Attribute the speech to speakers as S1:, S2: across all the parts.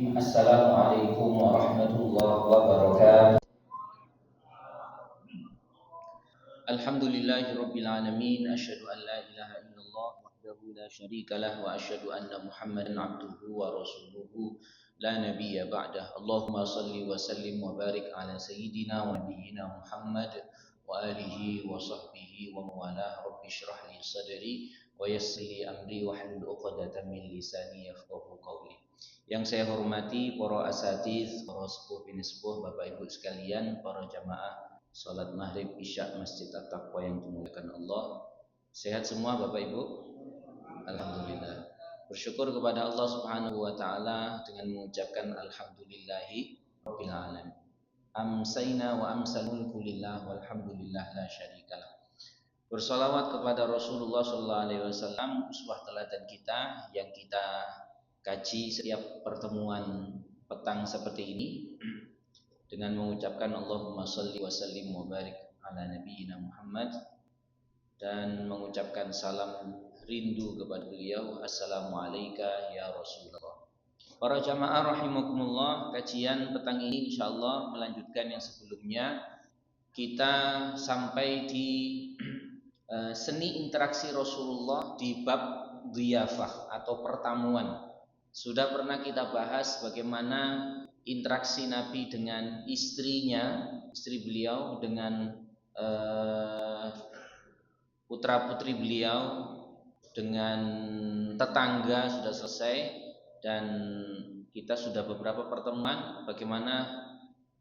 S1: Assalamualaikum warahmatullahi wabarakatuh. Alhamdulillahirabbil alamin, asyhadu an la ilaha illallah wahdahu la syarika lah wa asyhadu anna Muhammadan abduhu wa rasuluhu la nabiyya ba'dah. Allahumma shalli wa sallim wa barik ala sayyidina wa nabiyyina Muhammad wa alihi wa sahbihi wa mawalah. Rabbi shrah li sadri wa yassir li amri wahlul 'uqdatam min lisani yafqahu qawli. Yang saya hormati para asatiz, para sepuh bini sepuh, Bapak Ibu sekalian, para jamaah salat maghrib isya Masjid At-Taqwa yang dimuliakan Allah. Sehat semua Bapak Ibu? Alhamdulillah. Bersyukur kepada Allah Subhanahu wa taala dengan mengucapkan alhamdulillahi rabbil alamin. Amsayna wa amsal mulku lillah walhamdulillah la syarikalah. Bersolawat kepada Rasulullah sallallahu alaihi wasallam, uswah teladan kita yang kita kaji setiap pertemuan petang seperti ini dengan mengucapkan Allahumma shalli wa sallim wa barik ala nabiyyina Muhammad dan mengucapkan salam rindu kepada beliau, assalamu alayka ya Rasulullah. Para jamaah rahimakumullah, kajian petang ini insyaallah melanjutkan yang sebelumnya. Kita sampai di seni interaksi Rasulullah di bab dhiyafah atau pertamuan. Sudah pernah kita bahas bagaimana interaksi Nabi dengan istrinya, istri beliau, dengan putra-putri beliau, dengan tetangga sudah selesai, dan kita sudah beberapa pertemuan bagaimana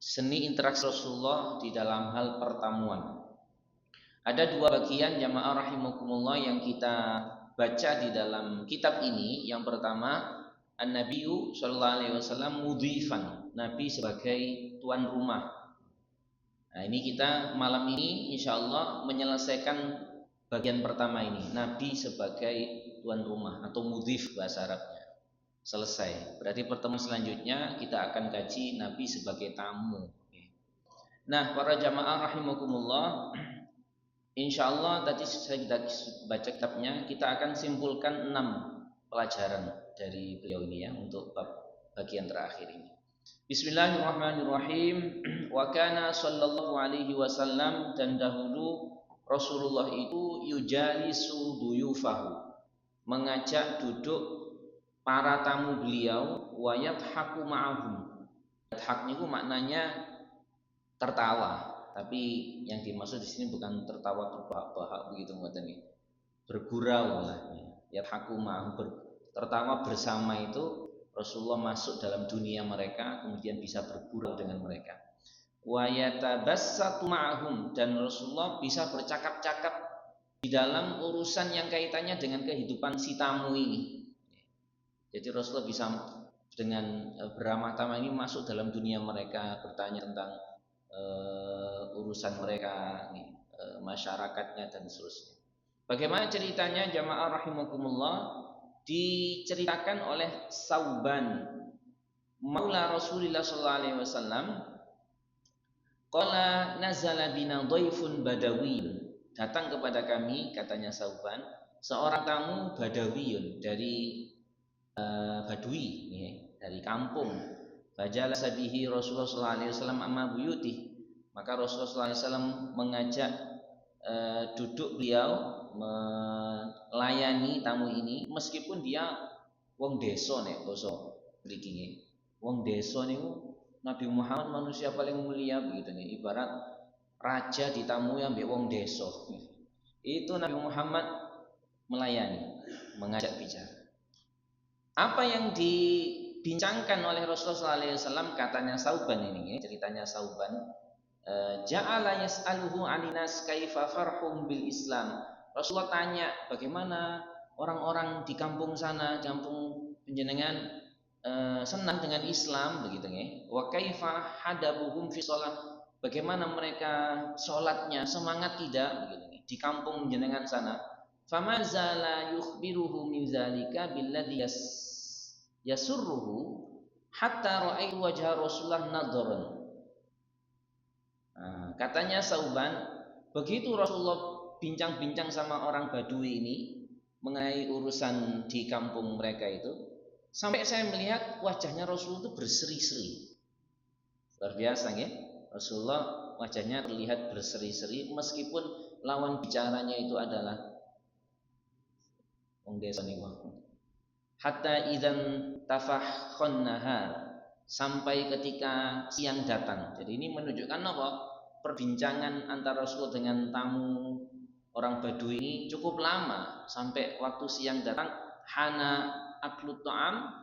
S1: seni interaksi Rasulullah di dalam hal pertemuan. Ada dua bagian jamaah rahimakumullah yang kita baca di dalam kitab ini. Yang pertama, An-Nabiyyu sallallahu alaihi wasallam mudhifan, Nabi sebagai tuan rumah. Nah, ini kita malam ini insyaallah menyelesaikan bagian pertama ini, Nabi sebagai tuan rumah atau mudhif bahasa Arabnya. Selesai. Berarti pertemuan selanjutnya kita akan kaji Nabi sebagai tamu. Nah, para jamaah rahimakumullah, insyaallah tadi saya baca kitabnya, kita akan simpulkan 6 pelajaran dari beliau ini ya untuk bab bagian terakhir ini. Bismillahirrahmanirrahim. Wa kana sallallahu alaihi wasallam, dan dahulu Rasulullah itu yujalisu duyufahu, mengajak duduk para tamu beliau, wa yadhaku ma'ahum. Yadhak itu maknanya tertawa, tapi yang dimaksud di sini bukan tertawa terbahak-bahak begitu ngoten iki. Bergurau lah. Yadhaku ma'ahum, tertawa bersama itu. Rasulullah masuk dalam dunia mereka, kemudian bisa bergurau dengan mereka. Wa yatabassatu ma'ahum, dan Rasulullah bisa bercakap-cakap di dalam urusan yang kaitannya dengan kehidupan si tamu ini. Jadi Rasulullah bisa dengan beramah tamah ini masuk dalam dunia mereka, bertanya tentang urusan mereka, masyarakatnya dan seterusnya. Bagaimana ceritanya jamaah rahimakumullah? Diceritakan oleh Sauban maula Rasulullah sallallahu alaihi wasallam, qala nazala bina dhaifun badawiyun, datang kepada kami, katanya Sauban, seorang tamu badawiyun dari badui, dari kampung. Fajalasa bihi Rasulullah sallallahu alaihi wasallam amma buyutih, maka Rasulullah sallallahu alaihi wasallam mengajak duduk beliau, melayani tamu ini, meskipun dia wong desa nek basa mriki. Wong desa niku Nabi Muhammad manusia paling mulia begitu nih, ibarat raja ditamui ambek wong desa. Itu Nabi Muhammad melayani, mengajak bicara. Apa yang dibincangkan oleh Rasulullah SAW, katanya Sauban ini, ceritanya Sauban, ja'ala yas'aluhu 'alinas kaifa farhum bil Islam. Rasulullah tanya bagaimana orang-orang di kampung sana, kampung penjenengan senang dengan Islam begitu ya. Wa kaifa hadabuhum fi shalah, bagaimana mereka salatnya semangat tidak begitu ya, di kampung penjenengan sana. Famazala yukhbiruhu min zalika billadhi yasurruhu hatta ra'aytu wajha Rasulullah nadharan. Katanya Sauban, begitu Rasulullah bincang-bincang sama orang Badui ini mengenai urusan di kampung mereka itu, Sampai saya melihat wajahnya Rasulullah itu berseri-seri. Luar biasa ya. Rasulullah wajahnya terlihat berseri-seri meskipun lawan bicaranya itu adalah wong desa niku. Hatta idzan tafakhun nahar, sampai ketika siang datang. Jadi ini menunjukkan apa? Perbincangan antara Rasulullah dengan tamu orang Badui ini cukup lama sampai waktu siang datang. Hana aklut ta'am,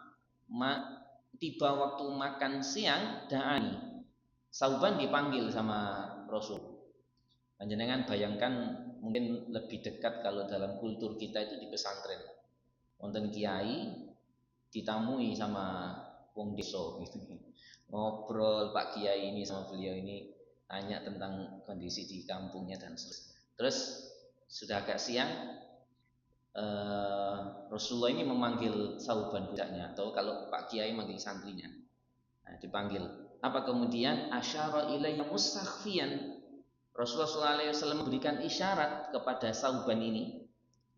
S1: tiba waktu makan siang, da'ani. Sauban dipanggil sama Rasul. Panjenengan bayangkan mungkin lebih dekat kalau dalam kultur kita itu di pesantren. Wonten kiai ditamui sama wong desa gitu. Ngobrol Pak Kiai ini sama beliau ini, tanya tentang kondisi di kampungnya dan seterusnya. Terus sudah agak siang, Rasulullah ini memanggil Sauban budaknya, atau kalau Pak Kiai manggil santrinya. Nah, dipanggil. Apa kemudian asyara ilayya mustakhfiyan. Rasulullah SAW memberikan isyarat kepada Sauban ini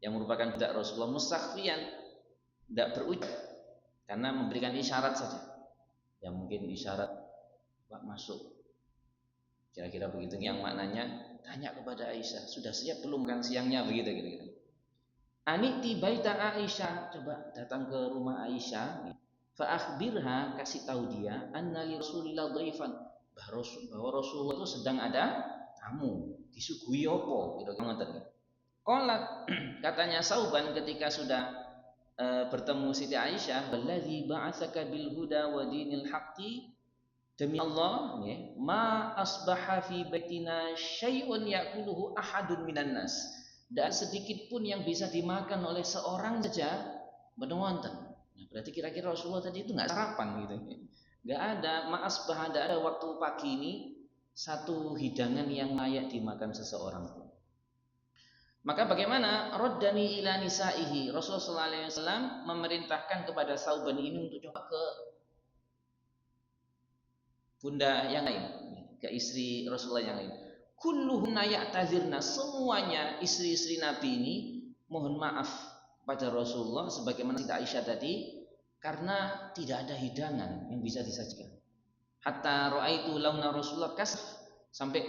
S1: yang merupakan budak Rasulullah, mustakhfiyan, tidak berucap, karena memberikan isyarat saja. Ya mungkin isyarat Pak masuk, kira-kira begitu. Yang maknanya tanya kepada Aisyah, sudah siap belum kan siangnya, begitu kira-kira. Aniti baita Aisyah, coba datang ke rumah Aisyah. Fa akhbirha, kasih tahu dia, anna li Rasulillah dhaifan, bahwa Rasulullah itu sedang ada tamu, disuguhi apa gitu ngoten. Qolat, katanya Sauban ketika sudah bertemu Siti Aisyah, wallazi ba'atsaka bil huda wa dinil haqqi, demi Allah ya, ma asbaha fi baitina syai'un ya'kuluhu ahadun minan nas, dan sedikit pun yang bisa dimakan oleh seorang saja wonten. Nah, berarti kira-kira Rasulullah tadi itu nggak sarapan gitu, nggak ada ma asbaha, nggak ada waktu pagi ini satu hidangan yang layak dimakan seseorang pun. Maka bagaimana? Raddani ila nisaihi, Rasulullah SAW memerintahkan kepada Sauban ini untuk coba ke bunda yang lain, ke istri Rasulullah yang lain. Kulluhunna ya'tazirna, semuanya istri-istri Nabi ini mohon maaf pada Rasulullah sebagaimana Siti Aisyah tadi, karena tidak ada hidangan yang bisa disajikan. Hatta ra'aitu launa Rasulullah kasf, sampai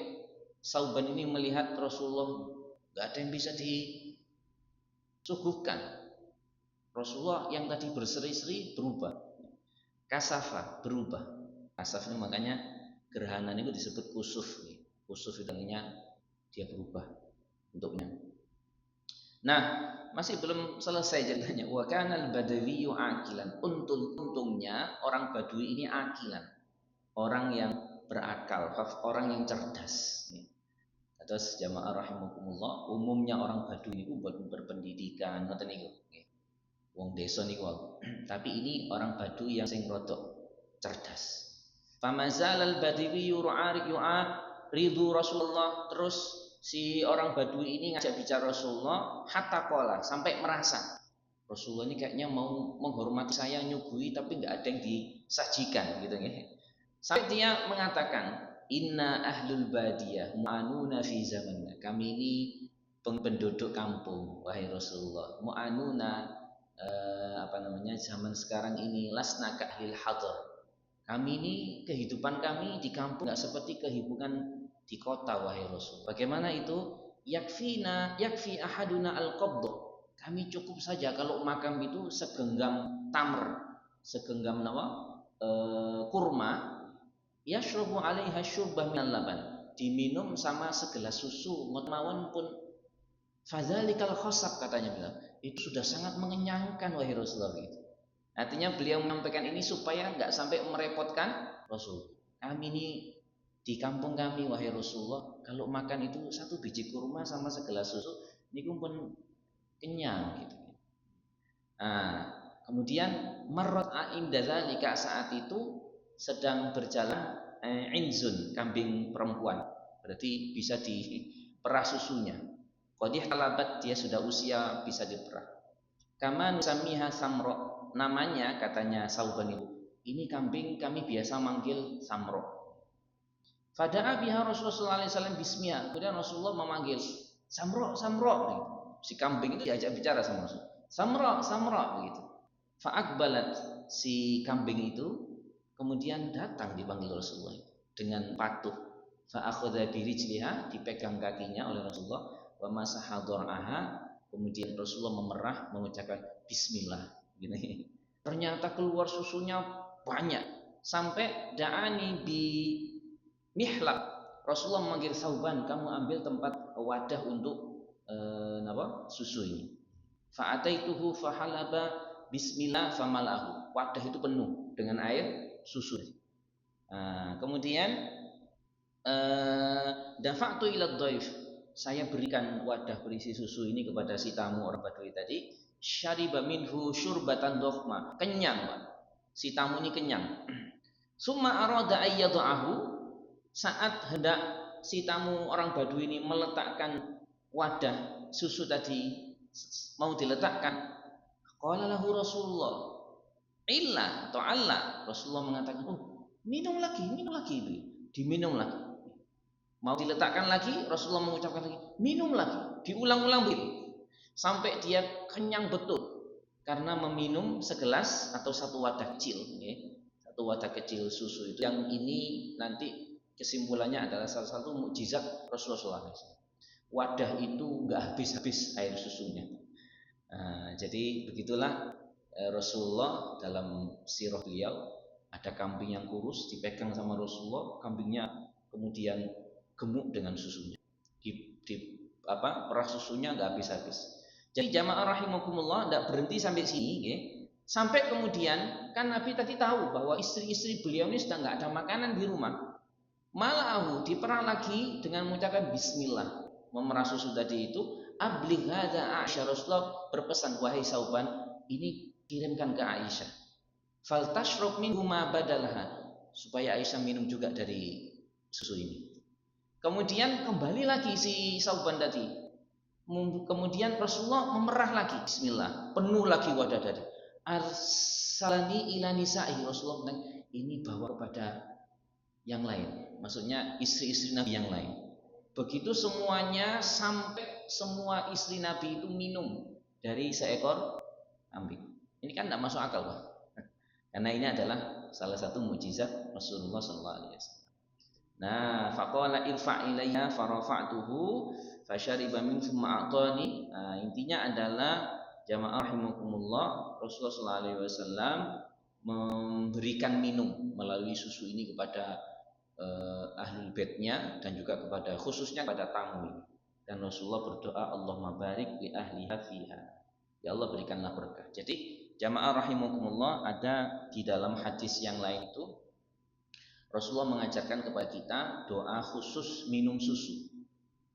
S1: Sauban ini melihat Rasulullah gak ada yang bisa disuguhkan. Rasulullah yang tadi berseri-seri berubah, kasafa, berubah. Kasaf ini makanya gerhana itu disebut kusuf. Kusuf itu artinya dia berubah bentuknya. Nah, masih belum selesai ceritanya. Wa kana al-badawiyyu aqilan. Untungnya orang Badui ini aqilan, orang yang berakal, orang yang cerdas. Terus jamaah rahimakumullah, umumnya orang Badui itu berpendidikan, ngoten niku. Wong desa niku. Tapi ini orang Badui yang sing rodok cerdas. Famazal al-Badawi yu'aridu Rasulullah, terus si orang Badui ini ngajak bicara Rasulullah, hatta qala, sampai merasa Rasulullah ini kayaknya mau menghormati saya, nyuguhi, tapi nggak ada yang disajikan gitu ya. Sampai dia mengatakan, inna ahlul badiyah mu'anuna fi zamanna, kami ini penduduk kampung wahai Rasulullah, mu'anuna zaman sekarang ini, lasna ka ahlil hadar, kami ini kehidupan kami di kampung nggak seperti kehidupan di kota wahai Rasul. Bagaimana itu? Yakfi ahaduna al-qabd, kami cukup saja kalau makan itu segenggam tamr, segenggam kurma, yashrabu 'alaiha syurbah minal laban, diminum sama segelas susu mawon pun, fadzalikal khasab, katanya bilang itu sudah sangat mengenyangkan wahai Rasulullah gitu. Artinya beliau menyampaikan ini supaya nggak sampai merepotkan Rasul. Kami ini di kampung kami wahai Rasulullah, kalau makan itu satu biji kurma sama segelas susu ini pun kenyang gitu. Nah, kemudian marrat inda dzalika, saat itu sedang berjalan inzun, kambing perempuan, berarti bisa diperah susunya. Qadih talabat, dia sudah usia bisa diperah. Kama nusamiha samro, namanya katanya Sauban itu, ini kambing kami biasa manggil samro. Fada'a biha Rasulullah SAW bismillah, kemudian Rasulullah memanggil samro, samro. Si kambing itu diajak bicara sama Rasul, samro, samro begitu. Fa'akbalat, si kambing itu kemudian datang dipanggil Rasulullah dengan patuh. Fa'akhadha birijliha, dipegang kakinya oleh Rasulullah. Wa masaha dhur'aha, kemudian Rasulullah memerah mengucapkan bismillah. Gini. Ternyata keluar susunya banyak sampai da'ani bi mihlab. Rasulullah memanggil Sauban, kamu ambil tempat wadah untuk susu ini. Fa'ataituhu fahalaba bismillah famalahu. Wadah itu penuh dengan air susu. Kemudian dafa'tu ila dhaif. Saya berikan wadah berisi susu ini kepada si tamu orang Badui tadi. Syariba minhu syurbatan dokhma. Kenyang, Pak. Si tamu ini kenyang. Summa arada ayyada'ahu. Saat hendak si tamu orang Badui ini meletakkan wadah susu tadi, mau diletakkan, qala lahu Rasulullah illa atau Allah, Rasulullah mengatakan, minum lagi itu, diminum lagi. Mau diletakkan lagi, Rasulullah mengucapkan lagi, minum lagi, diulang-ulang begitu sampai dia kenyang betul karena meminum segelas atau satu wadah kecil, satu wadah kecil susu itu. Yang ini nanti kesimpulannya adalah salah satu mukjizat Rasulullah SAW. Wadah itu nggak habis-habis air susunya. Jadi begitulah Rasulullah dalam sirah beliau. Ada kambing yang kurus dipegang sama Rasulullah, kambingnya kemudian gemuk dengan susunya. Perah susunya nggak habis-habis. Jadi jamaah rahimakumullah, tidak berhenti sampai sini, sampai kemudian kan Nabi tadi tahu bahwa istri-istri beliau ini sudah nggak ada makanan di rumah. Malahu, diperah lagi dengan mengucapkan bismillah, memerah susu tadi itu. Abligh hadza Aisyah, Rasulullah berpesan, wahai Sauban, ini kirimkan ke Aisyah. Faltashrab minhu ma badalaha, supaya Aisyah minum juga dari susu ini. Kemudian kembali lagi si Sauban tadi. Kemudian Rasulullah memerah lagi bismillah, penuh lagi wadah tadi. Arsalani ila nisa'i, Rasulullah bilang, ini bawa kepada yang lain, maksudnya istri-istri Nabi yang lain. Begitu semuanya, sampai semua istri Nabi itu minum dari seekor kambing. Ini kan tidak masuk akal, Pak. Karena ini adalah salah satu mukjizat Rasulullah SAW. Nah, faqala irfa' ilayya farafa'tuhu fasyariba min thumma a'tani. Intinya adalah jamaah rahimakumullah, Rasulullah SAW memberikan minum melalui susu ini kepada ahlul baitnya dan juga kepada, khususnya kepada tamu ini. Dan Rasulullah berdoa, Allahumma barik li ahliha fiha, ya Allah berikanlah berkah. Jadi jamaah rahimakumullah, ada di dalam hadis yang lain itu Rasulullah mengajarkan kepada kita doa khusus minum susu.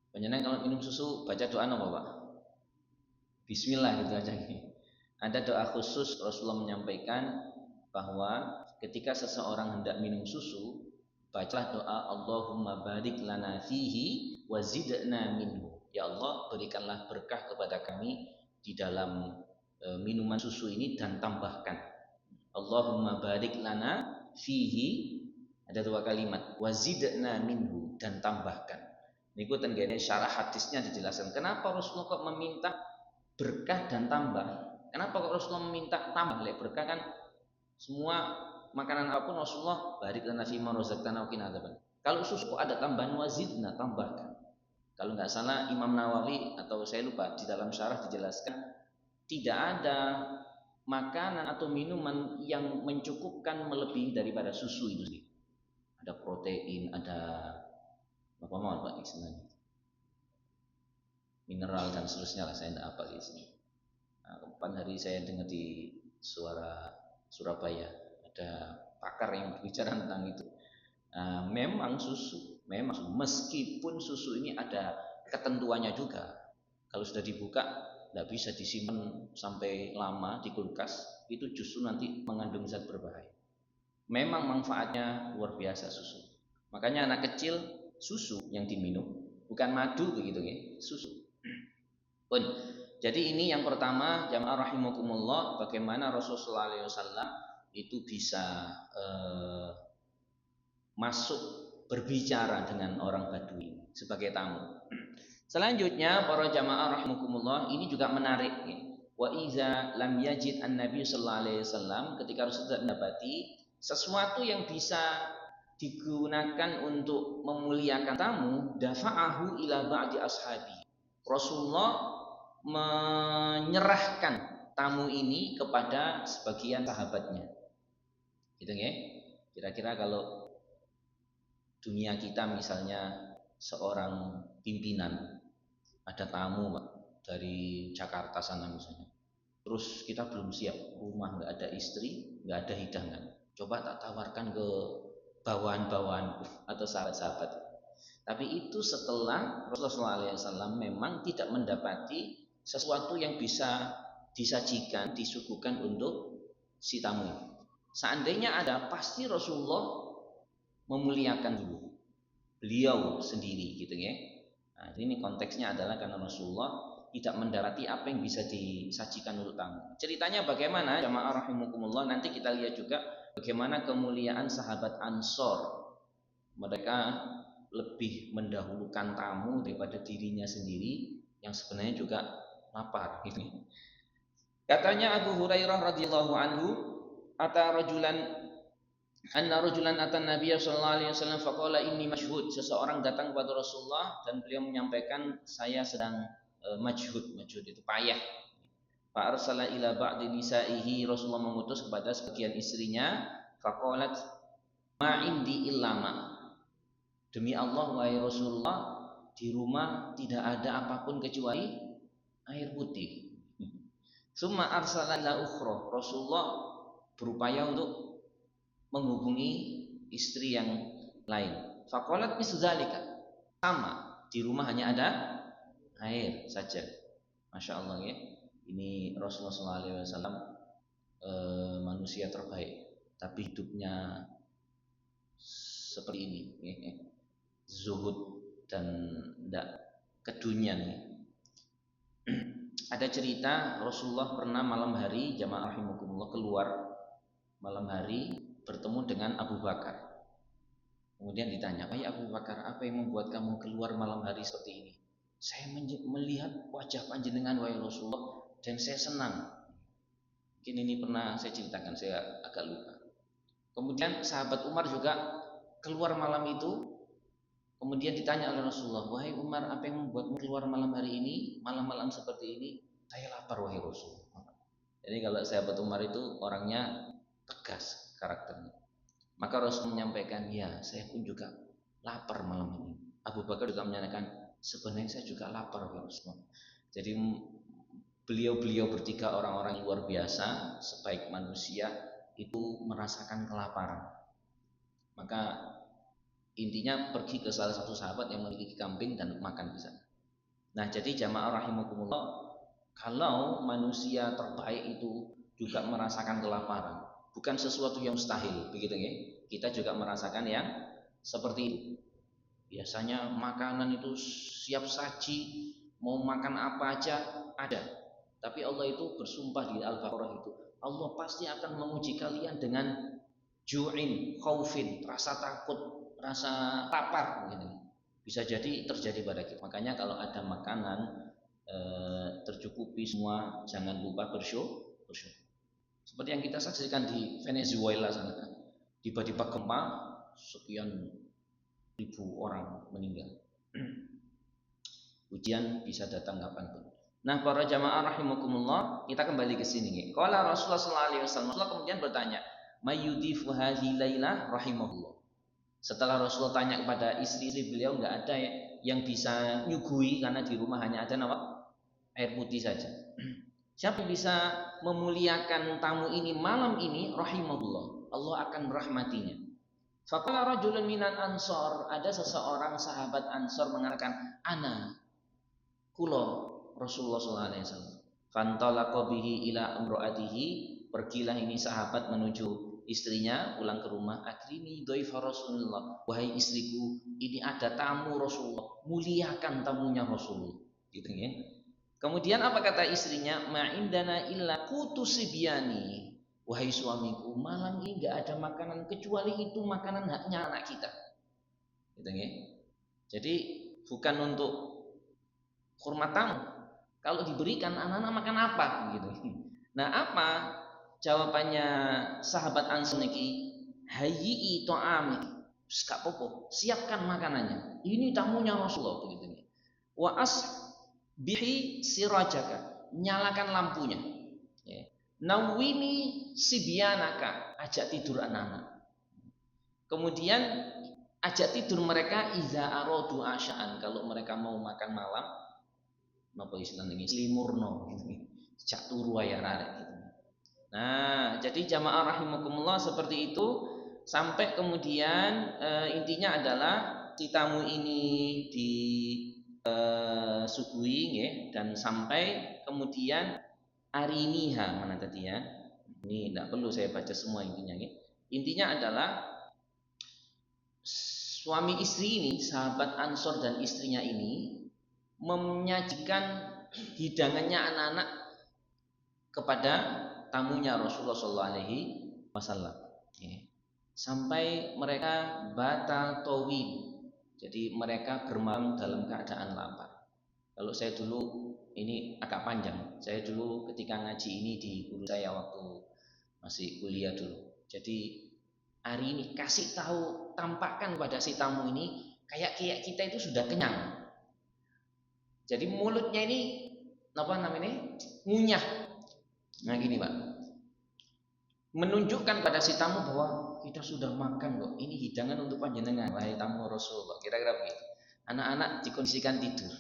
S1: Penyenang kalau minum susu baca doa apa, Pak? Bismillah gitu aja. Ada doa khusus Rasulullah menyampaikan bahwa ketika seseorang hendak minum susu, bacalah doa Allahumma barik lana fihi wa zidna minhu. Ya Allah, berikanlah berkah kepada kami di dalam minuman susu ini dan tambahkan. Allahumma barik lana fihi, ada dua kalimat, wa zidna minhu, dan tambahkan. Niku tenggene syarah hadisnya dijelaskan kenapa Rasulullah kok meminta berkah dan tambah. Kenapa kok Rasulullah meminta tambah? Lek berkah kan semua makanan apapun Rasulullah barik lana fima razaqtana wa qina adzaban. Kalau susu kok ada tambahan wazidna, tambahkan. Kalau nggak salah Imam Nawawi atau saya lupa, di dalam syarah dijelaskan tidak ada makanan atau minuman yang mencukupkan melebihi daripada susu itu sendiri. Ada protein, ada apa mau Pak istilahnya, mineral dan seterusnya lah, saya tidak apa di sini. Kapan hari saya dengar di Suara Surabaya ada pakar yang berbicara tentang itu. Memang susu, meskipun susu ini ada ketentuannya juga. Kalau sudah dibuka tidak bisa disimpan sampai lama di kulkas, itu justru nanti mengandung zat berbahaya. Memang manfaatnya luar biasa susu. Makanya anak kecil susu yang diminum, bukan madu begitu ya, susu. Pun. Jadi ini yang pertama, jamaah rahimakumullah, bagaimana Rasulullah SAW itu bisa masuk berbicara dengan orang Badui sebagai tamu. Selanjutnya para jamaah rahimakumullah, ini juga menarik ya. Wa iza lam yajid an-nabi sallallahu alaihi wasallam, ketika Rasul tidak mendapati sesuatu yang bisa digunakan untuk memuliakan tamu, dafa'ahu ila ba'di ashabi. Rasulullah menyerahkan tamu ini kepada sebagian sahabatnya. Gitu ya. Kira-kira kalau dunia kita misalnya seorang pimpinan, ada tamu Pak, dari Jakarta sana misalnya. Terus kita belum siap, rumah nggak ada istri, nggak ada hidangan. Coba tak tawarkan ke bawahan-bawahan atau sahabat-sahabat. Tapi itu setelah Rasulullah SAW memang tidak mendapati sesuatu yang bisa disajikan, disuguhkan untuk si tamu. Seandainya ada, pasti Rasulullah memuliakan dulu beliau sendiri, gitu ya. Nah, ini konteksnya adalah karena Rasulullah tidak mendapati apa yang bisa disajikan untuk tamu. Ceritanya bagaimana? Jamaah rahimakumullah, nanti kita lihat juga bagaimana kemuliaan sahabat Ansor. Mereka lebih mendahulukan tamu daripada dirinya sendiri yang sebenarnya juga lapar. Katanya Abu Hurairah radhiyallahu anhu, anna rajulan atan Nabiy sallallahu alaihi wasallam faqala inni mashhud. Seseorang datang kepada Rasulullah dan beliau menyampaikan, saya sedang majhud itu payah. Fa arsala ila ba'di nisaihi, Rasulullah mengutus kepada sebagian istrinya, faqalat ma indi illa ma. Demi Allah wahai Rasulullah, di rumah tidak ada apapun kecuali air putih. Summa arsala ila ukhra, Rasulullah berupaya untuk menghubungi istri yang lain. Faqalat misdzalika, sama, di rumah hanya ada air saja. Masya Allah ya. Ini Rasulullah SAW manusia terbaik, tapi hidupnya seperti ini, zuhud dan tidak kedunian. Ada cerita Rasulullah pernah malam hari, jamaah rahimakumullah, keluar malam hari bertemu dengan Abu Bakar. Kemudian ditanya, "Wahai Abu Bakar, apa yang membuat kamu keluar malam hari seperti ini?" "Saya melihat wajah panjenengan wahai Rasulullah dan saya senang." Mungkin ini pernah saya ceritakan, saya agak lupa. Kemudian sahabat Umar juga keluar malam itu. Kemudian ditanya oleh Rasulullah, "Wahai Umar, apa yang membuatmu keluar malam hari ini, malam-malam seperti ini?" "Saya lapar wahai Rasulullah." Jadi kalau sahabat Umar itu orangnya tegas karakternya. Maka Rasul menyampaikan, "Ya, saya pun juga lapar malam ini." Abu Bakar juga menyatakan, "Sebenarnya saya juga lapar wahai Rasulullah." Jadi beliau bertiga orang-orang yang luar biasa, sebaik manusia itu merasakan kelaparan. Maka intinya pergi ke salah satu sahabat yang memiliki kambing dan makan di sana. Nah, jadi jamaah rahimakumullah, kalau manusia terbaik itu juga merasakan kelaparan, bukan sesuatu yang mustahil, begitu ya. Kita juga merasakan yang seperti itu. Biasanya makanan itu siap saji, mau makan apa aja ada. Tapi Allah itu bersumpah di Al-Baqarah itu, Allah pasti akan menguji kalian dengan ju'in, khaufin, rasa takut, rasa lapar, gitu. Bisa jadi terjadi pada kita. Makanya kalau ada makanan tercukupi semua, jangan lupa bersyukur. Seperti yang kita saksikan di Venezuela sana, tiba-tiba gempa, sekian ribu orang meninggal. Ujian bisa datang kapanpun. Nah, para jamaah rahimakumullah, kita kembali ke sini. Qala Rasulullah sallallahu alaihi wasallam, Rasulullah kemudian bertanya, "Mayyudifu hadhihi lailah rahimahullah." Setelah Rasulullah tanya kepada istri-istri beliau, enggak ada yang bisa nyuguhi karena di rumah hanya ada air putih saja. Siapa yang bisa memuliakan tamu ini malam ini, rahimahullah, Allah akan merahmatinya. Faqala rajulun minan ansor, ada seseorang sahabat Ansor mengatakan, "Ana kulo Rasulullah sallallahu alaihi wasallam." Fantalaqa bihi ila imraatihi, pergilah ini sahabat menuju istrinya, pulang ke rumah. "Akrimi dhaifa Rasulullah." "Wahai istriku, ini ada tamu Rasulullah, muliakan tamunya Rasulullah." Gitu ya. Kemudian apa kata istrinya? "Ma indana illa qutu sibyani." "Wahai suamiku, malam ini enggak ada makanan kecuali itu makanan haknya anak kita." Gitu ya. Jadi bukan untuk hormat tamu, Kalau diberikan anak-anak makan apa gitu. Nah, apa jawabannya sahabat Ansor niki? Hayyi ta'am, gak popo, siapkan makanannya. Ini tamunya Rasulullah begitu. Wa asbihi sirajaka, nyalakan lampunya. Ya. Nawwini sibyanaka, ajak tidur anak-anak. Kemudian ajak tidur mereka iza aradu asya'an, kalau mereka mau makan malam. Napa istilahnya selimurno gitu. Cak turu aya arek gitu. Nah, jadi jamaah rahimakumullah seperti itu sampai kemudian intinya adalah si tamu ini disuguhi ya, dan sampai kemudian ariniha mana tadi ya. Ini tidak perlu saya baca semua intinya ya. Intinya adalah suami istri ini, sahabat Ansor dan istrinya ini menyajikan hidangannya anak-anak kepada tamunya Rasulullah SAW, ya. Sampai mereka batal tawin, jadi mereka bermalam dalam keadaan lapar. Kalau saya dulu, ini agak panjang, saya dulu ketika ngaji ini di guru saya waktu masih kuliah dulu. Jadi hari ini kasih tahu, tampakkan pada si tamu ini kayak kita itu sudah kenyang. Jadi mulutnya ini apa namanya? Ngunyah. Nah gini Pak, menunjukkan pada si tamu bahwa kita sudah makan kok. Ini hidangan untuk panjenengan, wahai tamu Rasulullah. Kira-kira begitu. Anak-anak dikondisikan tidur.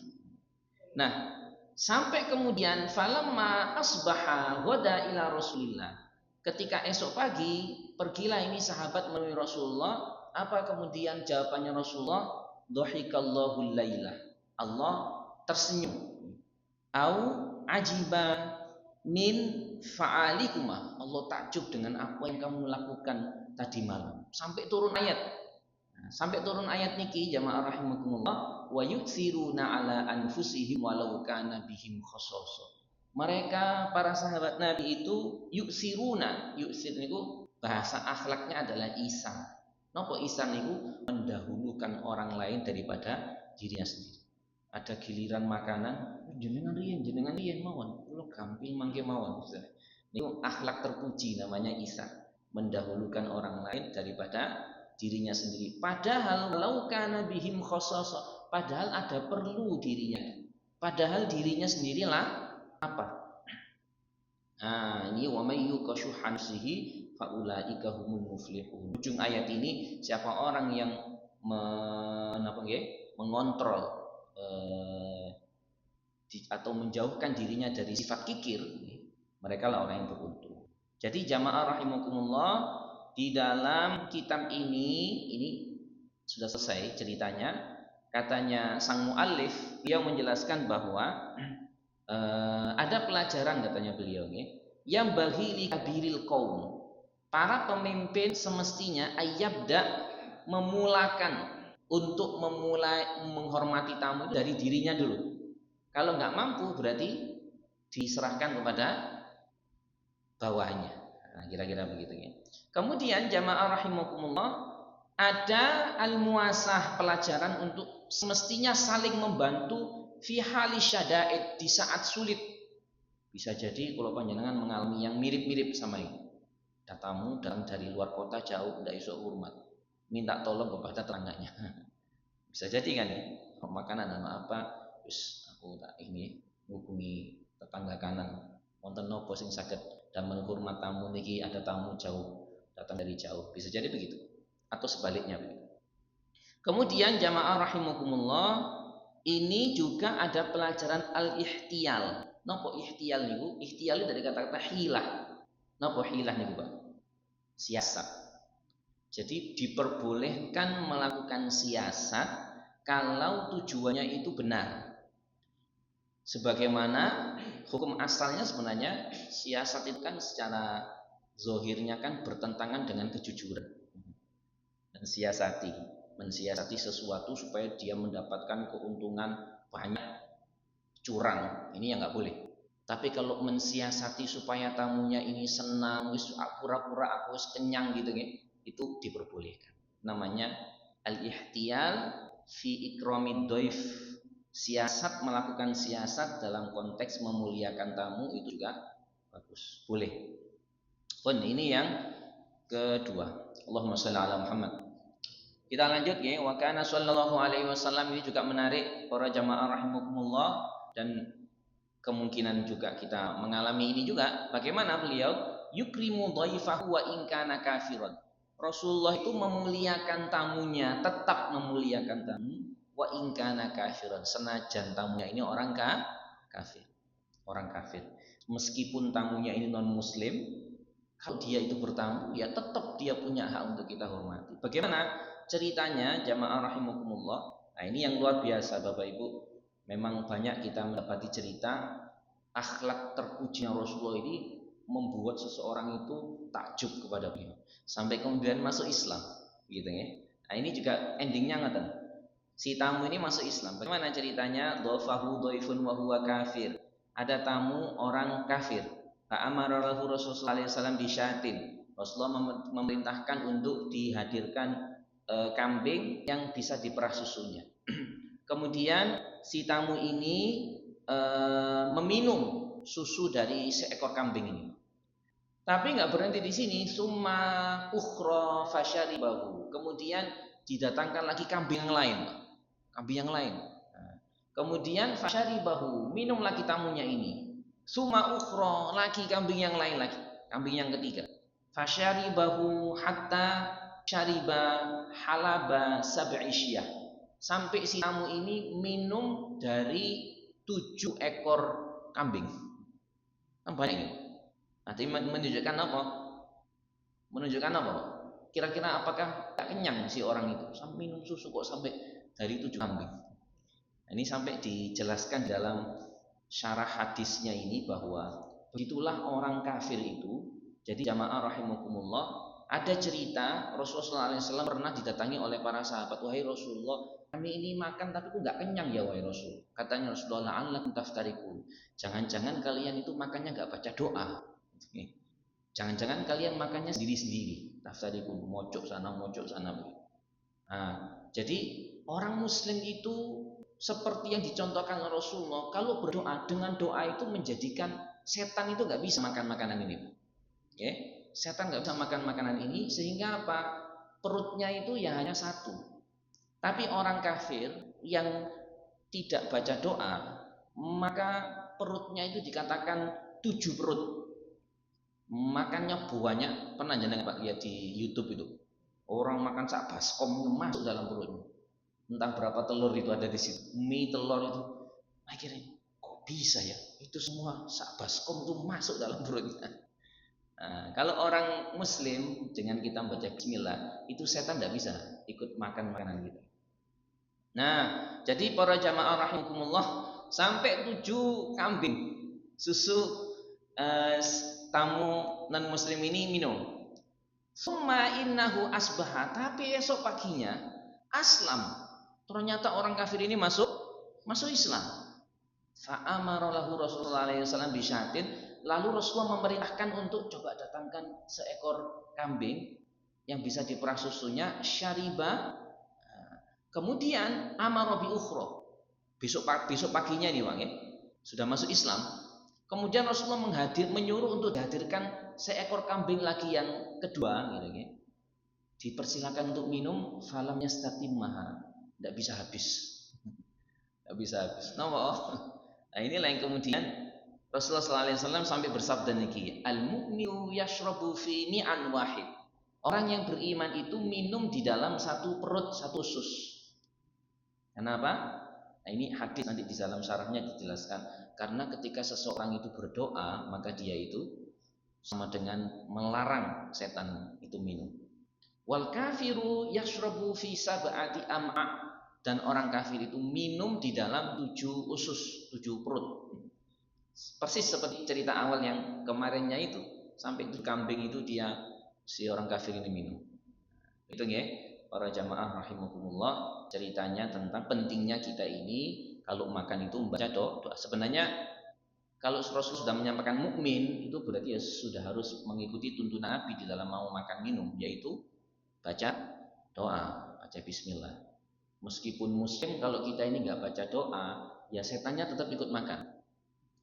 S1: Nah, sampai kemudian falamma asbaha wada ila Rasulillah. Ketika esok pagi pergilah ini sahabat menemui Rasulullah. Apa kemudian jawabannya Rasulullah? Dhahikallahu lailah. Allah tersenyum. Au ajiba min fa'alikuma, Allah takjub dengan apa yang kamu lakukan tadi malam. Sampai turun ayat. Nah, sampai turun ayat niki jamaah rahimakumullah, wa yu'thiruna ala anfusihim walau kana bihim khasasa. Mereka para sahabat Nabi itu yu'thiruna, yu'thir niku bahasa akhlaknya adalah ihsan. Napa ihsan niku? Mendahulukan orang lain daripada dirinya sendiri. Ada giliran makanan, jenengan riyen mawon, kula gampil mangke mawon. Ini akhlak terpuji namanya ihsan, mendahulukan orang lain daripada dirinya sendiri. Padahal lau kana bihim khasasa, padahal ada perlu dirinya. Padahal dirinya sendirilah apa? Nah, ini wa may yuqashuha nafsihi faulaika humul muflihun. Ujung ayat ini, siapa orang yang mengontrol atau menjauhkan dirinya dari sifat kikir, mereka lah orang yang beruntung. Jadi jamaah rahimakumullah, di dalam kitab ini sudah selesai ceritanya. Katanya sang muallif, beliau menjelaskan bahwa ada pelajaran katanya beliau yang bagi li kabiril qaum. Para pemimpin semestinya ayyabda, memulakan untuk memulai menghormati tamu dari dirinya dulu. Kalau nggak mampu berarti diserahkan kepada bawahnya. Nah, kira-kira begitu ya. Kemudian jamaah rahimakumullah, ada al-muasah, pelajaran untuk semestinya saling membantu fi hali syada'id, di saat sulit. Bisa jadi kalau panjenengan mengalami yang mirip-mirip sama ini. Ada tamu datang dari luar kota jauh, tidak iso hormat, minta tolong kepada tetangganya. Bisa jadi kan ya, makanan apa, terus aku tak ini hubungi tetangga kanan, wonten nopo sing saged dan menghormat tamu niki, ada tamu jauh datang dari jauh. Bisa jadi begitu atau sebaliknya begitu. Kemudian jamaah rahimakumullah, ini juga ada pelajaran al-ihtiyal. Nopo ihtiyal niku? Ihtiyal dari kata-kata hilah. Nopo hilah niku Pak? Siasat. Jadi diperbolehkan melakukan siasat kalau tujuannya itu benar. Sebagaimana hukum asalnya sebenarnya siasat itu kan secara zohirnya kan bertentangan dengan kejujuran. Dan mensiasati sesuatu supaya dia mendapatkan keuntungan banyak, curang, ini yang nggak boleh. Tapi kalau mensiasati supaya tamunya ini senang, pura-pura aku kenyang gitu ya, itu diperbolehkan. Namanya al-ihtiyal fi ikramid dhaif, siasat, melakukan siasat dalam konteks memuliakan tamu itu juga bagus, boleh. Pun ini yang kedua. Allahumma shalli ala Muhammad. Kita lanjut ya. Wa kana sallallahu alaihi wasallam, ini juga menarik para jamaah rahimakumullah, dan kemungkinan juga kita mengalami ini juga. Bagaimana beliau yukrimu dhaifahu wa in kana kafiran. Rasulullah itu memuliakan tamunya, tetap memuliakan tamu, wa in kana kafiran, senajan tamunya ini orang kafir. Orang kafir. Meskipun tamunya ini non muslim, kalau dia itu bertamu, ya tetap dia punya hak untuk kita hormati. Bagaimana ceritanya jamaah rahimakumullah? Nah, ini yang luar biasa Bapak Ibu. Memang banyak kita mendapati cerita akhlak terpujinya Rasulullah ini membuat seseorang itu takjub kepada beliau sampai kemudian masuk Islam, gitu ya. Nah, ini juga endingnya ngoten. Si tamu ini masuk Islam. Bagaimana ceritanya? Dhafahu dhaifun wa huwa kafir. Ada tamu orang kafir. Fa'amara lahu Rasulullah SAW bisyatin. Rasulullah memerintahkan untuk dihadirkan kambing yang bisa diperah susunya. Kemudian si tamu ini meminum susu dari seekor kambing ini. Tapi nggak berhenti di sini. Summa ukhra fasyaribahu. Kemudian didatangkan lagi kambing yang lain. Kambing yang lain. Kemudian fasyaribahu, minum lagi tamunya ini. Summa ukhra, lagi kambing yang lain lagi. Kambing yang ketiga. Fasyaribahu hatta syariba halaba sab'i syiyah. Sampai si tamu ini minum dari 7 ekor kambing. Banyak ini. Nanti menunjukkan apa? Menunjukkan apa? Kira-kira apakah tak kenyang si orang itu? Sampai minum susu kok sampai dari 7 kambing. Ini sampai dijelaskan dalam syarah hadisnya ini bahwa begitulah orang kafir itu. Jadi jamaah rahimakumullah, ada cerita Rasulullah SAW pernah didatangi oleh para sahabat. Wahai Rasulullah, kami ini makan tapi kok nggak kenyang ya wahai Rasul. Katanya Rasulullah, la'allakum taftarikun. Jangan-jangan kalian itu makannya nggak baca doa. Jangan-jangan kalian makannya sendiri-sendiri. Taftarikun, mojok sana. Nah, jadi orang Muslim itu seperti yang dicontohkan Rasulullah, kalau berdoa dengan doa itu menjadikan setan itu nggak bisa makan makanan ini. Ya, setan nggak bisa makan makanan ini, sehingga apa? Perutnya itu ya hanya satu. Tapi orang kafir yang tidak baca doa, maka perutnya itu dikatakan 7 perut. Makannya banyak. Pernah jenengan Pak lihat di YouTube itu, orang makan sak baskom masuk dalam perutnya. Entah berapa telur itu ada di situ. Mie telur itu, akhirnya kok bisa ya? Itu semua sak baskom itu masuk dalam perutnya. Nah, kalau orang Muslim dengan kita membaca Bismillah, itu setan tidak bisa ikut makan makanan kita. Nah, jadi para jamaah rahimakumullah, sampai 7 kambing susu tamu non Muslim ini minum. Summa innahu asbaha, tapi esok paginya aslam. Ternyata orang kafir ini masuk Islam. Fa'amara lahu Rasulullah SAW bisyatin. Lalu Rasulullah memerintahkan untuk coba datangkan seekor kambing yang bisa diperah susunya. Syariba. Kemudian amara bi ukhra. Besok paginya nih Bang ya, sudah masuk Islam. Kemudian Rasulullah menyuruh untuk dihadirkan seekor kambing lagi yang kedua gitu ya. Dipersilakan untuk minum, falam yastatimmaha. Tidak bisa habis. Nah, inilah yang kemudian Rasulullah SAW sampai bersabda niki, al-mu'minu yashrabu fi ni'an wahid. Orang yang beriman itu minum di dalam satu perut, satu usus. Kenapa? Nah, ini hadis nanti di dalam syarahnya dijelaskan. Karena ketika seseorang itu berdoa, maka dia itu sama dengan melarang setan itu minum. Wal kafiru yashrabu fi sab'ati am'a. Dan orang kafir itu minum di dalam 7 usus, 7 perut. Persis seperti cerita awal yang kemarinnya itu, sampai 7 kambing itu si orang kafir ini minum. Itu ya, para jamaah rahimakumullah, ceritanya tentang pentingnya kita ini kalau makan itu membaca doa. Sebenarnya kalau Rasul sudah menyampaikan mukmin, itu berarti ya sudah harus mengikuti tuntunan Nabi di dalam mau makan minum, yaitu baca doa, baca bismillah. Meskipun muslim, kalau kita ini nggak baca doa, ya setannya tetap ikut makan.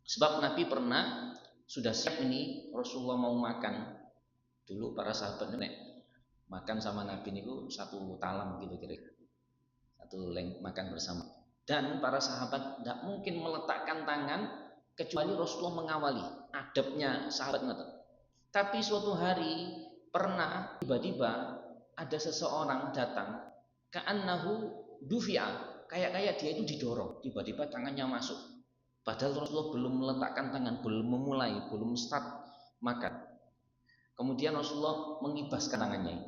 S1: Sebab Nabi pernah sudah siap ini, Rasulullah mau makan. Dulu para sahabat ini makan sama Nabi itu satu talam gitu kira-kira, satu makan bersama. Dan para sahabat tidak mungkin meletakkan tangan kecuali Rasulullah mengawali. Adabnya sahabat ngoten. Tapi suatu hari pernah tiba-tiba ada seseorang datang, ka'annahu dufi'a, kayak dia itu didorong, tiba-tiba tangannya masuk. Padahal Rasulullah belum meletakkan tangan, belum memulai, belum start makan. Kemudian Rasulullah mengibaskan tangannya.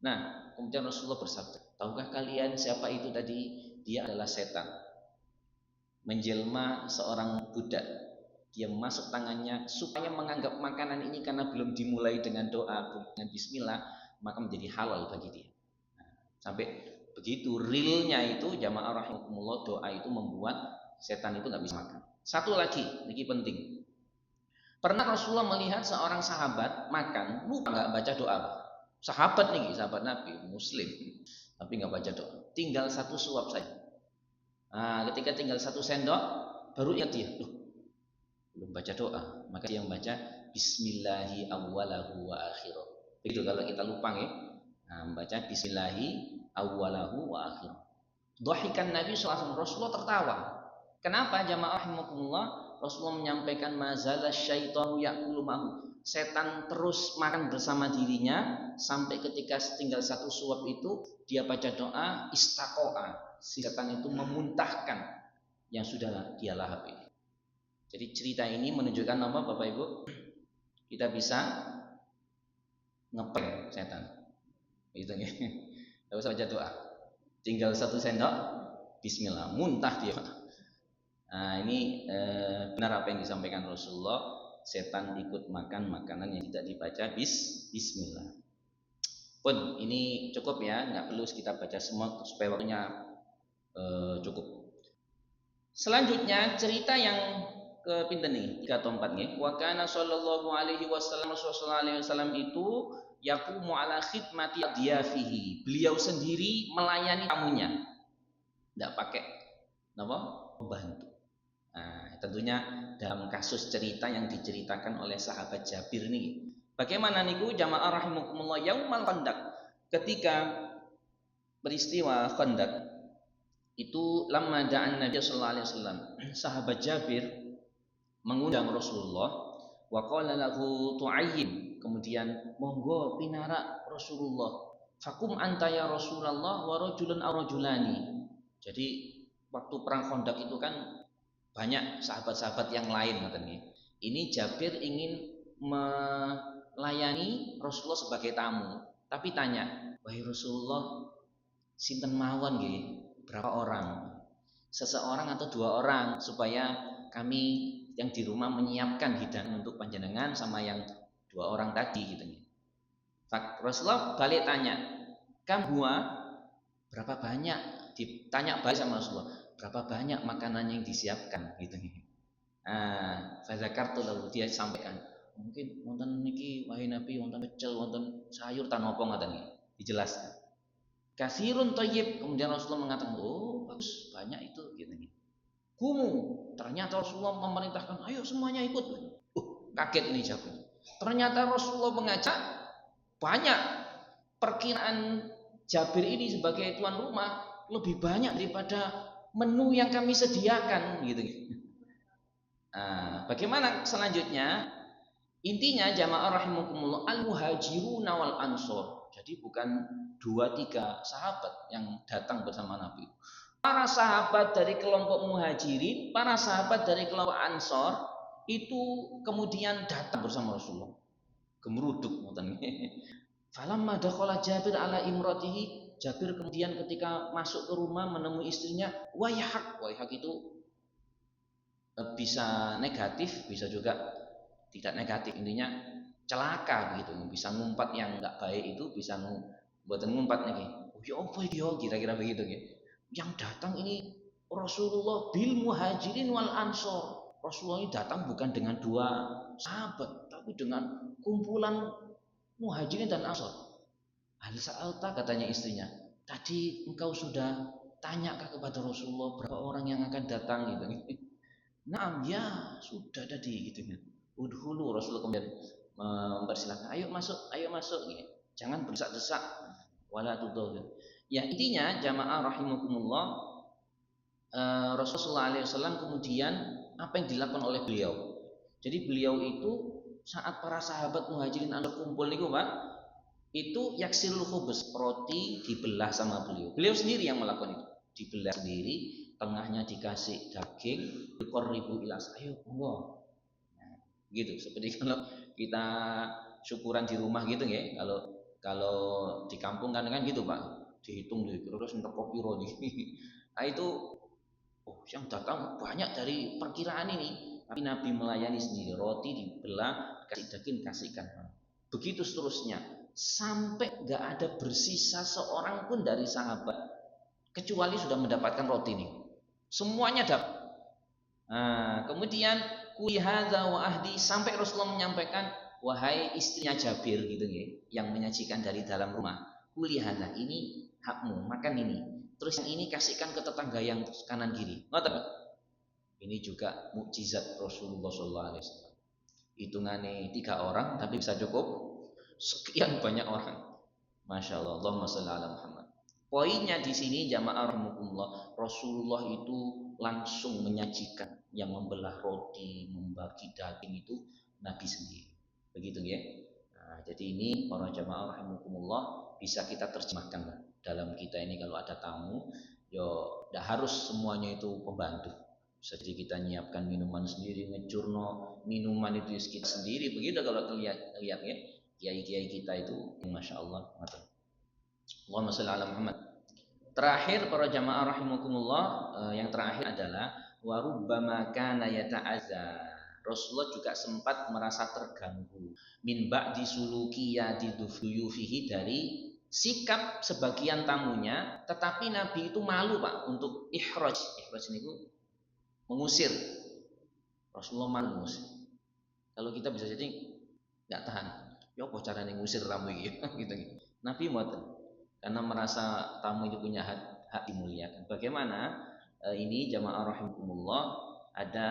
S1: Nah, kemudian Rasulullah bersabda, tahukah kalian siapa itu tadi? Dia adalah setan. Menjelma seorang budak. Dia masuk tangannya supaya menganggap makanan ini karena belum dimulai dengan doa, dengan bismillah, maka menjadi halal bagi dia. Nah, sampai begitu realnya itu jamaah rahimakumullah, doa itu membuat setan itu nggak bisa makan. Satu lagi, ini penting. Pernah Rasulullah melihat seorang sahabat makan, lupa nggak baca doa. Sahabat nih, sahabat Nabi, Muslim, tapi nggak baca doa. Tinggal satu suap saja. Nah, ketika tinggal satu sendok, baru ingat dia, belum baca doa. Maka dia membaca Bismillahi awwalahu wa akhiruh. Begitu kalau kita lupa ya. Nah, membaca Bismillahi awwalahu wa akhiruh. Dhahikan Nabi SAW, Rasulullah tertawa. Kenapa jamaah rahimakumullah? Rasulullah menyampaikan mazala syaitanu ya'kulu ma'hu. Setan terus makan bersama dirinya sampai ketika tinggal satu suap itu dia baca doa istaqo'a. Si setan itu memuntahkan yang sudah dia lahap ini. Jadi cerita ini menunjukkan apa Bapak Ibu? Kita bisa ngepel setan. Itu ya. Enggak usah baca doa. Tinggal satu sendok bismillah, muntah dia. Nah, ini benar apa yang disampaikan Rasulullah, setan ikut makan makanan yang tidak dibaca bismillah. Pun ini cukup ya, nggak perlu kita baca semua supaya waktunya cukup. Selanjutnya cerita yang ke pinten nih 3 atau 4 nih. Wa kana sallallahu alaihi wasallam, Rasulullah alaihi wasallam itu yaqumu ala khidmati diyafihi. Beliau sendiri melayani tamunya. Enggak pakai apa? Pembantu. Nah, tentunya dalam kasus cerita yang diceritakan oleh sahabat Jabir nih. Bagaimana niku jamaah rahimakumullah yaumal Khandaq, ketika peristiwa Khandaq itu lama da'an Nabi sallallahu alaihi wasallam, sahabat Jabir mengundang Rasulullah wa qala lahu tu'ayyim, kemudian monggo pinara Rasulullah, fakum anta ya Rasulullah wa rajulun aw rajulani. Jadi waktu perang Khandaq itu kan banyak sahabat-sahabat yang lain katanya. Ini Jabir ingin melayani Rasulullah sebagai tamu, tapi tanya, wahai Rasulullah, sinten mawon nggih, berapa orang? Seseorang atau 2 orang, supaya kami yang di rumah menyiapkan hidangan untuk panjenengan sama yang 2 orang tadi gitu. Rasulullah balik tanya, kamu berapa banyak? Ditanya balik sama Rasulullah, berapa banyak makanan yang disiapkan gitu. Nah, fazakartu lalu dia sampaikan, mungkin wonten niki wahai Nabi wonten pecel, wonten sayur tan apa ngoten niki. Dijelaskan. Kasirun thayyib, kemudian Rasulullah mengatakan, "Oh, bagus, banyak itu." gitu. Kumu, ternyata Rasulullah memerintahkan, "Ayo semuanya ikut." Kaget ini Jabir. Ternyata Rasulullah mengajak banyak. Perkiraan Jabir ini sebagai tuan rumah lebih banyak daripada menu yang kami sediakan gitu. Nah, bagaimana selanjutnya? Intinya jamaah rahimakumullah, al-muhajiruna wal ansor. Jadi bukan 2-3 sahabat yang datang bersama Nabi. Para sahabat dari kelompok muhajirin, para sahabat dari kelompok ansor itu kemudian datang bersama Rasulullah. Gemeruduk ngoten. Falamma dakhala Jabir ala imratihi, Jabir kemudian ketika masuk ke rumah menemui istrinya, wayhak. Wayhak itu bisa negatif, bisa juga tidak negatif. Intinya celaka begitu. Bisa ngumpat yang enggak baik itu bisa buatan ngumpat nih. Oh ya apa ya kira-kira begitu ya. Yang datang ini Rasulullah bil muhajirin wal ansor. Rasulullah ini datang bukan dengan 2 sahabat, tapi dengan kumpulan muhajirin dan ansor. Hal sa'alta, katanya istrinya, tadi engkau sudah tanyakah kepada Rasulullah berapa orang yang akan datang gitu. Nah, ya sudah tadi gitu kan. Udhulu Rasulullah kemudian mempersilahkan, ayo masuk gitu. Jangan berdesak-desak wala tudawwir. Ya intinya jamaah rahimakumullah, Rasulullah SAW kemudian apa yang dilakukan oleh beliau. Jadi beliau itu saat para sahabat muhajirin Ansor kumpul niku Pak, itu yaksilul khubus, roti dibelah sama beliau. Beliau sendiri yang melakukan itu. Dibelah sendiri, tengahnya dikasih daging, ribu ilas. Ayo monggo. Nah, gitu. Seperti kalau kita syukuran di rumah gitu ya. Kalau di kampung kan gitu Pak. Dihitung terus untuk kopi roti. Nah itu yang datang banyak dari perkiraan ini. Tapi Nabi melayani sendiri, roti dibelah, kasih daging, kasihkan. Begitu seterusnya, sampai nggak ada bersisa seorang pun dari sahabat kecuali sudah mendapatkan roti ini. Semuanya dapat. Nah, kemudian kulihada wa ahdi, sampai Rasulullah menyampaikan, wahai istrinya Jabir gitu ya, yang menyajikan dari dalam rumah, kulihada ini hakmu, makan ini. Terus yang ini kasihkan ke tetangga yang kanan kiri. Ngoten. Ini juga mukjizat Rasulullah SAW. Hitungannya 3 orang tapi bisa cukup sekian banyak orang. Masya Allah. Allahumma sholli ala Muhammad. Poinnya di sini jamaah rahimakumullah, Rasulullah itu langsung menyajikan, yang membelah roti, membagi daging itu Nabi sendiri. Begitu ya. Nah, jadi ini para jamaah rahimakumullah bisa kita terjemahkan dalam kita ini kalau ada tamu, yo tidak harus semuanya itu pembantu. Bisa jadi kita nyiapkan minuman sendiri, ngecurno minuman itu kita sendiri. Begitu kalau lihat ya kiai-kiai kita itu, masya Allah. Allahumma sholli ala Muhammad. Terakhir para jamaah rahimakumullah, yang terakhir adalah warubbama kana yata'azza. Rasulullah juga sempat merasa terganggu min ba'di sulukiya didufuyufihi, dari sikap sebagian tamunya, tetapi Nabi itu malu Pak untuk ikhraj. Ikhraj ini mengusir. Rasulullah malu mengusir. Kalau kita bisa jadi nggak tahan. Ya apa caranya ngusir tamu gitu. Nabi mboten. Karena merasa tamu itu punya hak dimuliakan. Bagaimana ini jamaah rahimakumullah, ada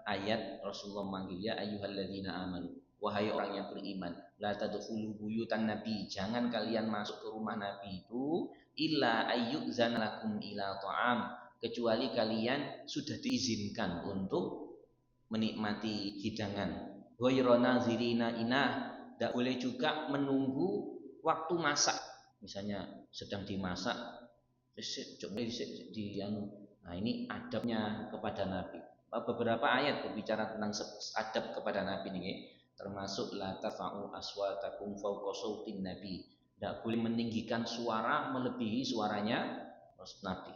S1: ayat Rasulullah manggil ya ayyuhalladzina amanu, wahai orang yang beriman, la tadkhulu buyutan nabi, jangan kalian masuk ke rumah Nabi itu illa ayyuzana lakum ila ta'am, kecuali kalian sudah diizinkan untuk menikmati hidangan. Ghayra nazirina inah, tidak boleh juga menunggu waktu masak. Misalnya sedang dimasak, nah ini adabnya kepada Nabi. Beberapa ayat berbicara tentang adab kepada Nabi ini, termasuk la tafa'u aswatakum fawqa sautin Nabi, tidak boleh meninggikan suara melebihi suaranya Nabi.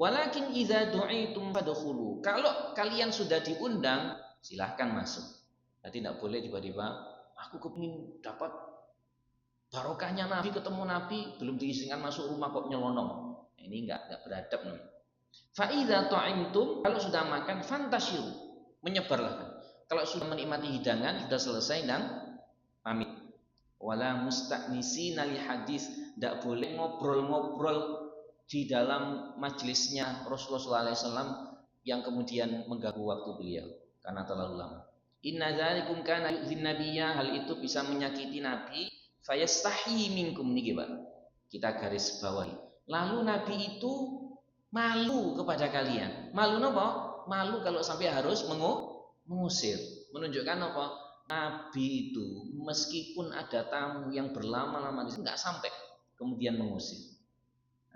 S1: Walakin idza du'itum fadkhulu, kalau kalian sudah diundang silahkan masuk. Jadi tidak boleh tiba-tiba aku kepingin dapat barokahnya Nabi, ketemu Nabi, belum diizinkan masuk rumah kok nyelonong. Ini enggak beradab nih. Fa idza ta'imtum, kalau sudah makan fantasyiru, menyebarlah. Kalau sudah menikmati hidangan, sudah selesai dan pamit. Wala musta'nisina li hadis, enggak boleh ngobrol-ngobrol di dalam majelisnya Rasulullah SAW yang kemudian mengganggu waktu beliau karena terlalu lama. Inna dzalikum kana yu'dhin nabiyya, hal itu bisa menyakiti Nabi. Fayastahi minkum niki Pak. Kita garis bawahi. Lalu Nabi itu malu kepada kalian. Malu napa? Malu kalau sampai harus mengusir. Menunjukkan apa? Nabi itu meskipun ada tamu yang berlama-lama di sini enggak sampai kemudian mengusir.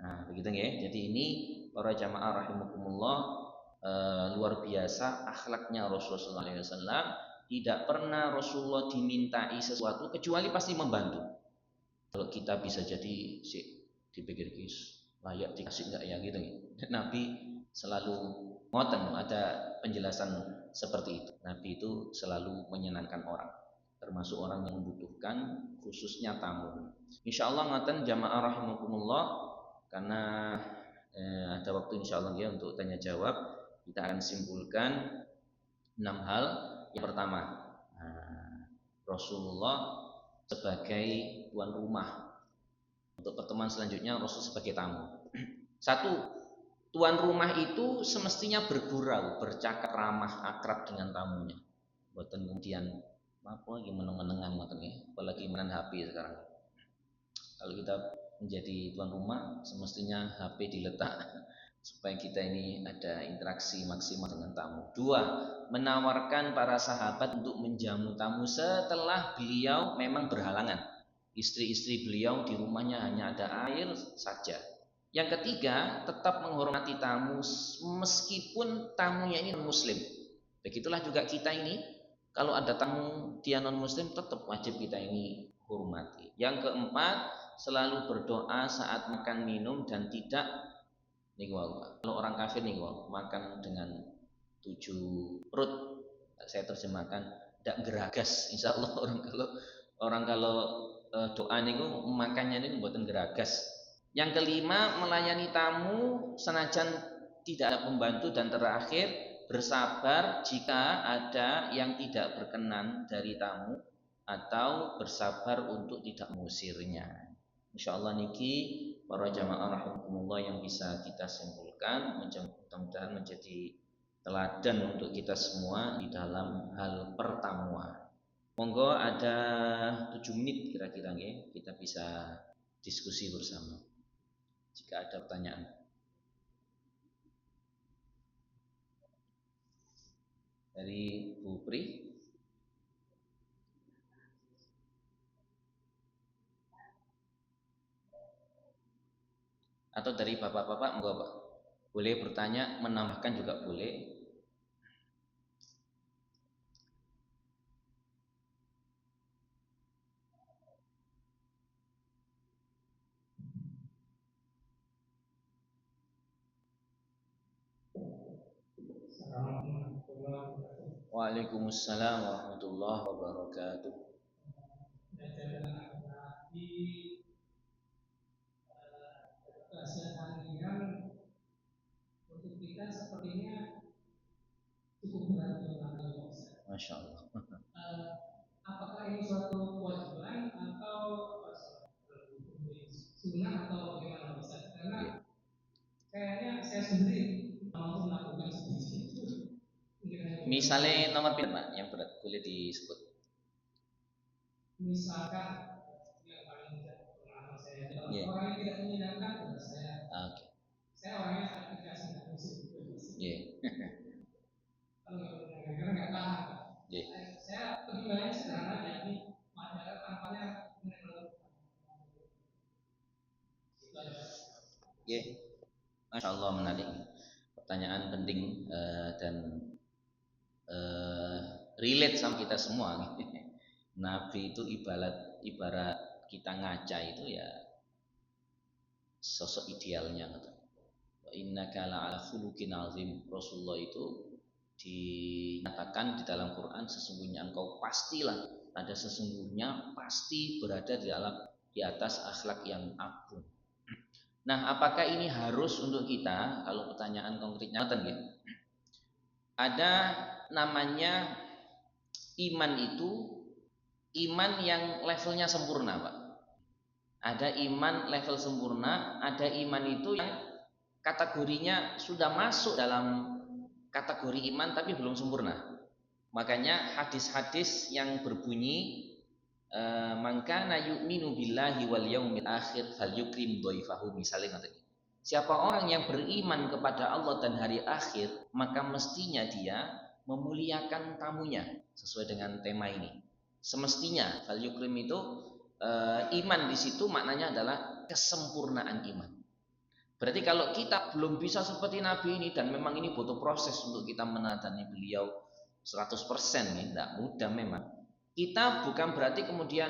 S1: Nah, begitu ya. Jadi ini para jamaah rahimakumullah, luar biasa akhlaknya Rasulullah SAW. Tidak pernah Rasulullah dimintai sesuatu kecuali pasti membantu. Kalau kita bisa jadi dipikir layak dikasih enggak ya gitu. Nabi selalu ngoten, ada penjelasan seperti itu. Nabi itu selalu menyenangkan orang, termasuk orang yang membutuhkan, khususnya tamu. Insyaallah ngoten jamaah rahimakumullah, karena ada waktu insyaallah ya untuk tanya jawab. Kita akan simpulkan 6 hal. Yang pertama, Rasulullah sebagai tuan rumah Untuk pertemuan selanjutnya Rasul sebagai tamu. Satu, tuan rumah itu semestinya bergurau, bercakap ramah, akrab dengan tamunya. Buatan kemudian apa lagi meneng-menengan apalagi mainan HP sekarang. Kalau kita menjadi tuan rumah, semestinya HP diletak supaya kita ini ada interaksi maksimal dengan tamu. Dua, menawarkan para sahabat untuk menjamu tamu setelah beliau memang berhalangan. Istri-istri beliau di rumahnya hanya ada air saja. Yang ketiga, tetap menghormati tamu meskipun tamunya ini non muslim. Begitulah juga kita ini, kalau ada tamu dia non muslim tetap wajib kita ini hormati. Yang keempat, selalu berdoa saat makan minum dan tidak kalau orang kafir makan dengan 7 perut, saya terjemahkan tidak geragas. Insya Allah orang kalau doa makannya ini buatan geragas. Yang kelima, melayani tamu senajan tidak ada pembantu. Dan terakhir, bersabar jika ada yang tidak berkenan dari tamu atau bersabar untuk tidak mengusirnya. Insyaallah niki para jamaah rahimakumullah yang bisa kita simpulkan, mudah-mudahan menjadi teladan untuk kita semua di dalam hal pertamuan. Monggo ada 7 menit kira-kira kita bisa diskusi bersama. Jika ada pertanyaan. Dari Bu Pri. Atau dari bapak-bapak, monggo Pak. Boleh bertanya, menambahkan juga boleh. Waalaikumsalam warahmatullahi wabarakatuh. Keseharian untuk kita sepertinya cukup berat untuk Masya Allah. Apakah ini suatu kewajiban atau sunnah atau bagaimana Ustaz? Karena kayaknya saya sendiri mampu melakukan seperti itu. Misalnya nomor berapa yang berat boleh disebut? Misalkan yang paling pengalaman saya orang yang tidak menyenangkan kepada saya. Okay. Saya orangnya sangat tegas tidak musuh. Kalau nggak menyenangkan karena nggak tahan. Saya pertimbangannya sederhana yakni masyarakat tampaknya Masya Allah, menarik. Pertanyaan penting dan relate sama kita semua. Nabi itu ibarat kita ngaca itu ya sosok idealnya. Innaka la'ala khuluqin azim. Rasulullah itu dinyatakan di dalam Quran, sesungguhnya engkau pastilah pasti berada di atas akhlak yang agung. Nah, apakah ini harus untuk kita? Kalau pertanyaan konkretnya ada namanya iman itu iman yang levelnya sempurna, Pak. Ada iman level sempurna, ada iman itu yang kategorinya sudah masuk dalam kategori iman tapi belum sempurna. Makanya hadis-hadis yang berbunyi man kana yu'minu billahi wal yaumil akhir falyukrim dhaifahu, misalnya siapa orang yang beriman kepada Allah dan hari akhir, maka mestinya dia memuliakan tamunya sesuai dengan tema ini. Semestinya falyukrim itu iman di situ maknanya adalah kesempurnaan iman. Berarti kalau kita belum bisa seperti Nabi ini dan memang ini butuh proses untuk kita meneladani beliau 100% tidak mudah memang. Kita bukan berarti kemudian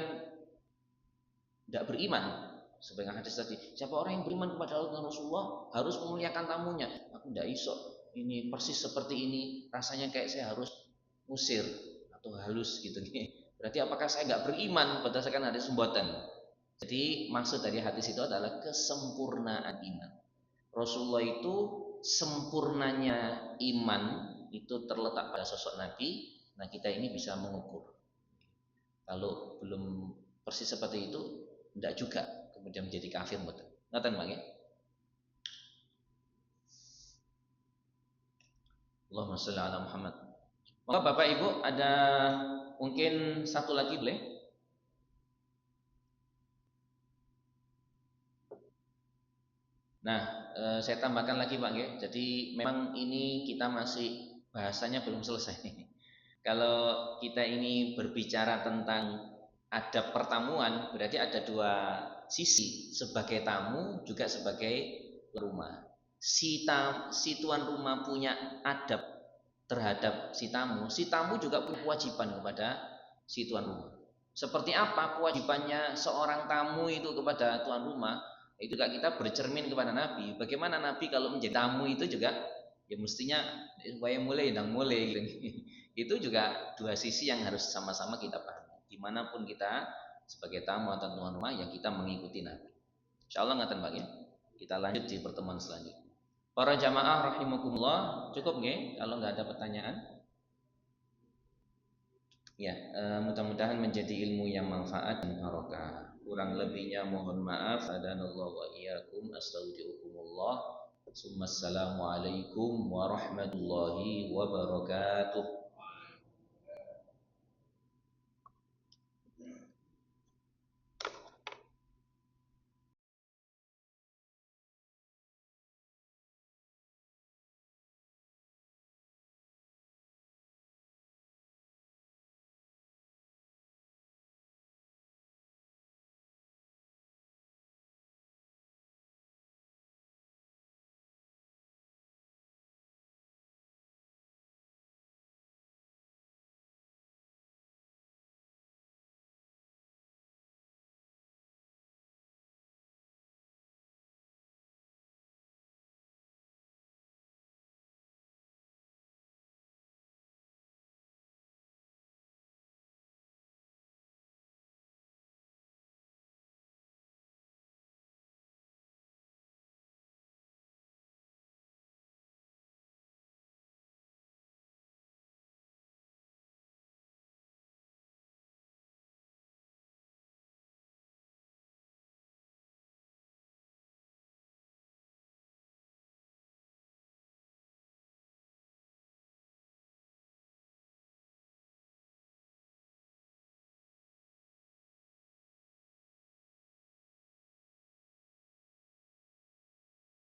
S1: tidak beriman. Sebagai hadis tadi, siapa orang yang beriman kepada Allah dan Rasulullah harus memuliakan tamunya. Aku tidak iso, ini persis seperti ini, rasanya kayak saya harus musir atau halus gitu nih. Berarti apakah saya nggak beriman berdasarkan hadis pembuatan? Jadi maksud dari hadis itu adalah kesempurnaan iman. Rasulullah itu sempurnanya iman itu terletak pada sosok Nabi. Nah, kita ini bisa mengukur. Kalau belum persis seperti itu, tidak juga. kemudian menjadi kafir mboten. Ngoten Bang ya. Allahumma sholli ala Muhammad. Maka Bapak Ibu ada mungkin satu lagi boleh? Nah, saya tambahkan lagi Pak ya. Jadi memang ini kita masih bahasanya belum selesai. Kalau kita ini berbicara tentang adab pertamuan, berarti ada dua sisi, sebagai tamu juga sebagai rumah. Si tuan rumah punya adab terhadap si tamu juga punya kewajiban kepada si tuan rumah. Seperti apa kewajibannya seorang tamu itu kepada tuan rumah? Itu juga kita bercermin kepada Nabi. Bagaimana Nabi kalau menjadi tamu itu juga ya mestinya supaya mulai dan mulai gitu. Itu juga dua sisi yang harus sama-sama kita pahami. Dimanapun kita sebagai tamu atau tuan rumah yang kita mengikuti Nabi. Insya Allah ngaten Bang ya. Kita lanjut di pertemuan selanjutnya. Para jamaah rahimakumullah, cukup nggih kalau nggak ada pertanyaan? Ya, mudah-mudahan menjadi ilmu yang manfaat dan barokah. Kurang lebihnya mohon maaf. Adanallahu wa iyyakum. Astaghfirullah. Assalamualaikum warahmatullahi wabarakatuh.